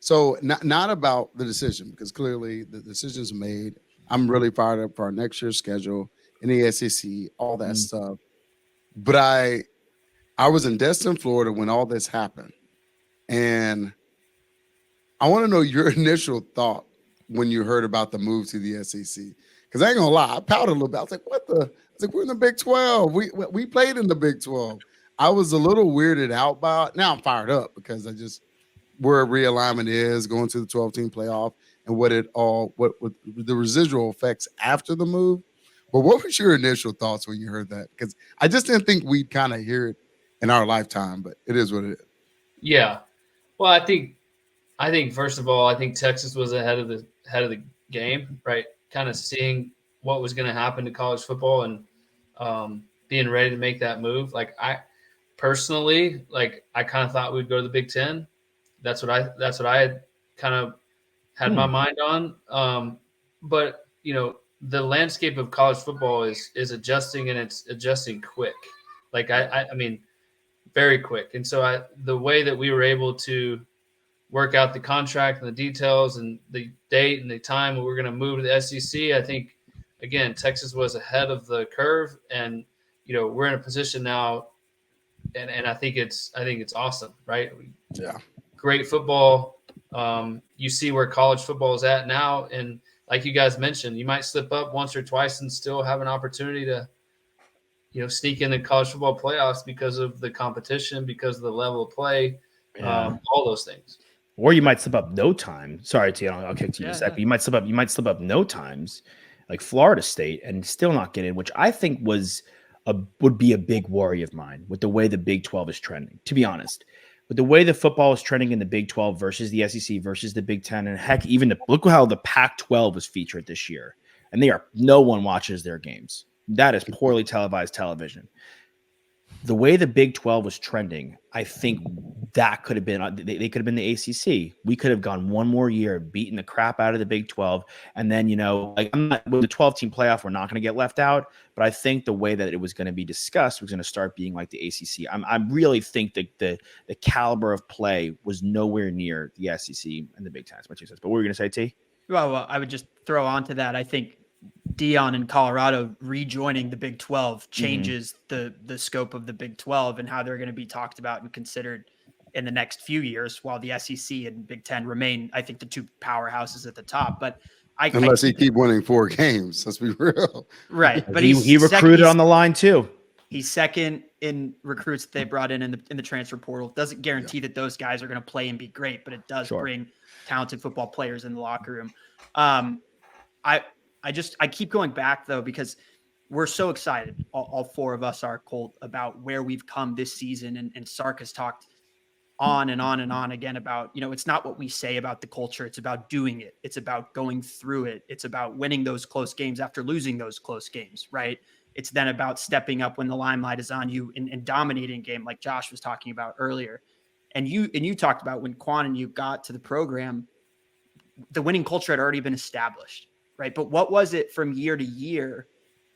So not about the decision, because clearly the decision's made. I'm really fired up for our next year's schedule in the SEC, all that stuff. But I was in Destin, Florida when all this happened. And I want to know your initial thought when you heard about the move to the SEC. Because I ain't gonna lie, I pouted a little bit. I was like, what the? I was like, we're in the Big 12. We played in the Big 12. I was a little weirded out by it. Now I'm fired up because I just where realignment is going to the 12-team playoff and what the residual effects after the move. But what was your initial thoughts when you heard that? Because I just didn't think we'd kind of hear it in our lifetime, but it is what it is. Yeah. Well, I think first of all, I think Texas was ahead of the game, right? Kind of seeing what was going to happen to college football and being ready to make that move. Like I personally, I kind of thought we'd go to the Big Ten. That's what I had kind of had my mind on. But the landscape of college football is adjusting, and it's adjusting quick. Like I mean, very quick. And so the way that we were able to work out the contract and the details and the date and the time when we're going to move to the SEC, I think, again, Texas was ahead of the curve, and we're in a position now, and I think it's awesome, right? Yeah, great football. You see where college football is at now, and like you guys mentioned, you might slip up once or twice and still have an opportunity to sneak in the college football playoffs because of the competition, because of the level of play, all those things. Or you might slip up no time. Sorry, T, I'll kick to you in a sec. But you might slip up no times, like Florida State, and still not get in, which I think would be a big worry of mine with the way the Big 12 is trending, to be honest. With the way the football is trending in the Big 12 versus the SEC versus the Big 10, and heck, even look how the Pac-12 was featured this year, and no one watches their games. That is poorly televised television. The way the Big 12 was trending, I think that could have been they could have been the ACC. We could have gone one more year, beaten the crap out of the Big 12, and then I'm not with the 12-team playoff. We're not going to get left out, but I think the way that it was going to be discussed was going to start being like the ACC. I really think that the caliber of play was nowhere near the SEC and the Big 10. That's my 2 cents. But what were you going to say, T? Well, I would just throw on to that. I think Dion in Colorado rejoining the Big 12 changes the scope of the Big 12 and how they're going to be talked about and considered in the next few years, while the SEC and Big 10 remain, I think, the two powerhouses at the top. But unless he keep winning 4 games, let's be real. Right. But he recruited on the line too. He's second in recruits that they brought in the transfer portal. Doesn't guarantee that those guys are going to play and be great, but it does bring talented football players in the locker room. I keep going back though, because we're so excited. All 4 of us are, Colt, about where we've come this season. And Sark has talked on and on and on again about, it's not what we say about the culture. It's about doing it. It's about going through it. It's about winning those close games after losing those close games, right? It's then about stepping up when the limelight is on you and dominating a game like Josh was talking about earlier. And you talked about when Quan and you got to the program, the winning culture had already been established, right? But what was it from year to year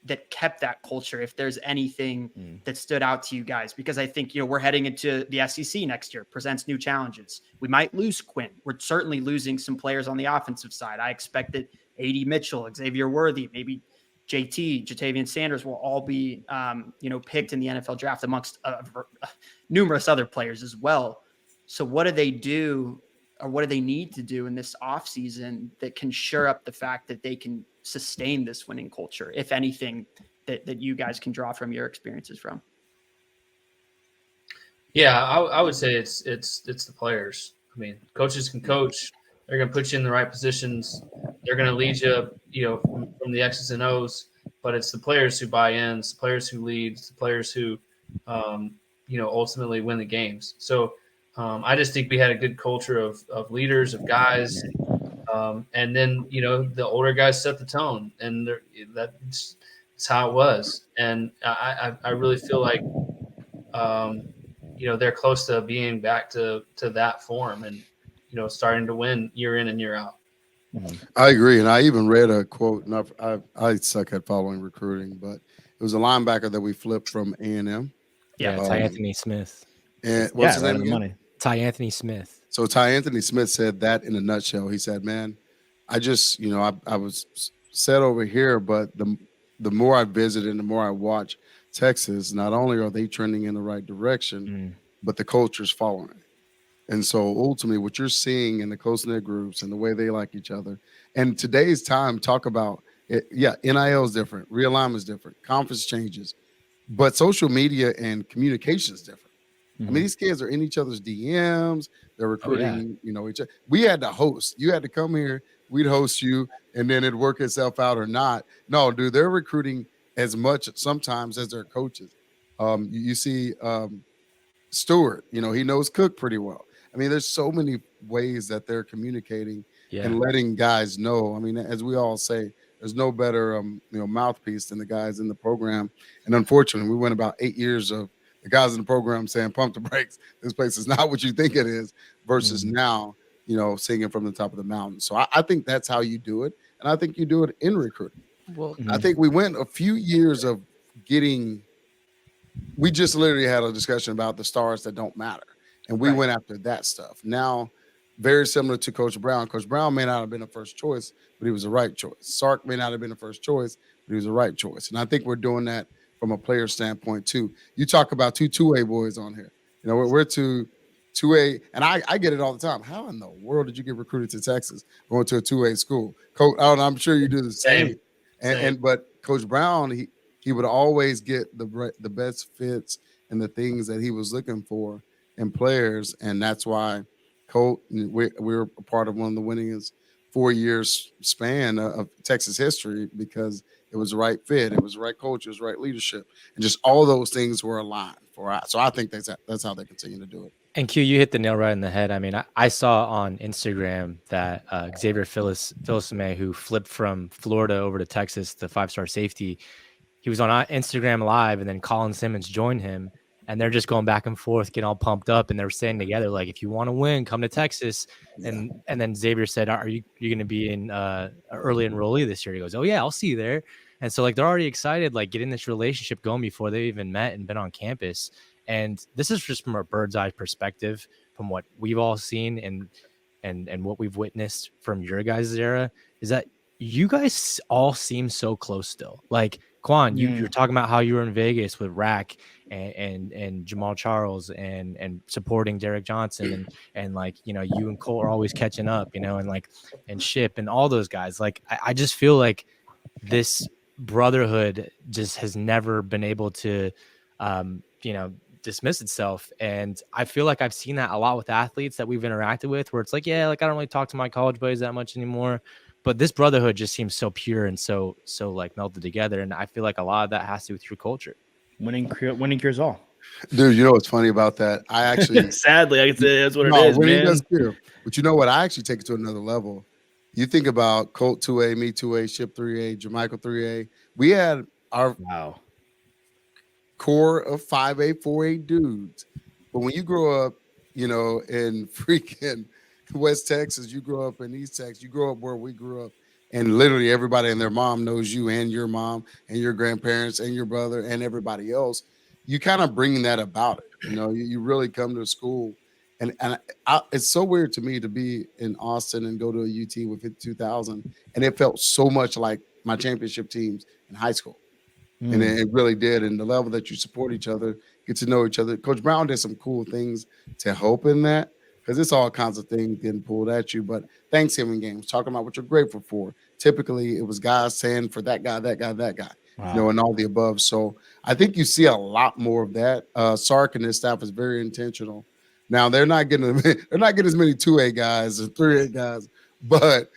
that kept that culture, if there's anything that stood out to you guys? Because I think, we're heading into the SEC next year, presents new challenges. We might lose Quinn. We're certainly losing some players on the offensive side. I expect that A.D. Mitchell, Xavier Worthy, maybe JT, Jatavian Sanders will all be, picked in the NFL draft amongst numerous other players as well. So what do they do, or what do they need to do in this offseason that can shore up the fact that they can sustain this winning culture, if anything, that you guys can draw from your experiences from? Yeah, I would say it's the players. I mean, coaches can coach. They're going to put you in the right positions. They're going to lead you, from the X's and O's. But it's the players who buy in, it's the players who lead, it's the players who, ultimately win the games. So I just think we had a good culture of leaders, of guys. And then, the older guys set the tone, and that's how it was. And I really feel like, they're close to being back to that form and, starting to win year in and year out. I agree. And I even read a quote, and I suck at following recruiting, but it was a linebacker that we flipped from A&M. Yeah, it's Anthony Smith. And what's his name again? Money. Ty Anthony Smith. So Ty Anthony Smith said that in a nutshell. He said, "Man, I just, I was set over here, but the more I visit and the more I watch Texas, not only are they trending in the right direction, but the culture's following it. And so ultimately, what you're seeing in the close-knit groups and the way they like each other, and today's time, talk about it. Yeah, NIL is different, realignment is different, conference changes, but social media and communication is different. I mean, these kids are in each other's DMs. They're recruiting, each other. We had to host. You had to come here. We'd host you, and then it'd work itself out or not. No, dude, they're recruiting as much sometimes as their coaches. You see Stewart, he knows Cook pretty well. I mean, there's so many ways that they're communicating and letting guys know. I mean, as we all say, there's no better, mouthpiece than the guys in the program. And unfortunately, we went about 8 years of the guys in the program saying, pump the brakes. This place is not what you think it is versus now, singing from the top of the mountain. So I think that's how you do it. And I think you do it in recruiting. Well, I think we went a few years of we just literally had a discussion about the stars that don't matter. And we went after that stuff. Now, very similar to Coach Brown. Coach Brown may not have been a first choice, but he was the right choice. Sark may not have been the first choice, but he was the right choice. And I think we're doing that from a player standpoint too. You talk about two-way boys on here. We're two-way, and I get it all the time. How in the world did you get recruited to Texas going to a two-way school? Coach, I'm sure you do the same. But Coach Brown, he would always get the best fits and the things that he was looking for in players, and that's why Colt, we're a part of one of the winningest 4 years span of Texas history because it was the right fit, it was the right coach, it was the right leadership, and just all those things were aligned for us. So I think that's how they continue to do it. And Q, you hit the nail right in the head. I mean, I saw on Instagram that Xavier Philosome, who flipped from Florida over to Texas, the 5-star safety, he was on Instagram Live, and then Colin Simmons joined him. And they're just going back and forth, getting all pumped up, and they're saying together, like, if you want to win, come to Texas. And then Xavier said, are you going to be in early enrollee this year? He goes, oh, yeah, I'll see you there. And so, like, they're already excited, like, getting this relationship going before they even met and been on campus. And this is just from a bird's eye perspective, from what we've all seen and what we've witnessed from your guys' era, is that you guys all seem so close still. Like, Quan, you're talking about how you were in Vegas with Rack and Jamal Charles and supporting Derek Johnson and like, you and Colt are always catching up, and Ship and all those guys. Like, I just feel like this brotherhood just has never been able to, dismiss itself. And I feel like I've seen that a lot with athletes that we've interacted with, where it's like, I don't really talk to my college buddies that much anymore. But this brotherhood just seems so pure and so like melted together. And I feel like a lot of that has to do with your culture. Winning cures all. Dude, you know what's funny about that? I actually sadly, I can say that's what it is, winning man. does cure. But you know what? I actually take it to another level. You think about Colt 2A, me 2A, Ship 3A, Jermichael 3A. We had our core of 5A, 4A dudes. But when you grow up, in freaking West Texas, you grow up in East Texas, you grow up where we grew up, and literally everybody and their mom knows you and your mom and your grandparents and your brother and everybody else. You kind of bring that about it. You really come to a school, and it's so weird to me to be in Austin and go to a UT with 52,000, and it felt so much like my championship teams in high school. And it really did. And the level that you support each other, get to know each other. Coach Brown did some cool things to help in that, because it's all kinds of things getting pulled at you. But Thanksgiving games, talking about what you're grateful for. Typically, it was guys saying for that guy, that guy, that guy, and all the above. So I think you see a lot more of that. Sark and his staff is very intentional. Now they're not getting as many 2A guys or 3A guys, but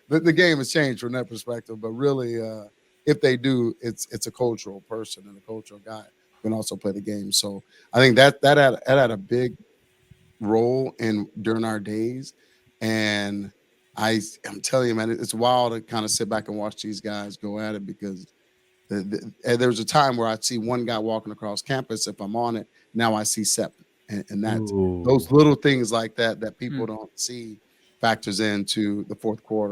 the game has changed from that perspective. But really, if they do, it's a cultural person and a cultural guy who can also play the game. So I think that had a big role during our days. And I'm telling you, man, it's wild to kind of sit back and watch these guys go at it, because there was a time where I'd see one guy walking across campus. If I'm on it, now I see 7. And that's those little things like that people don't see factors into the fourth quarter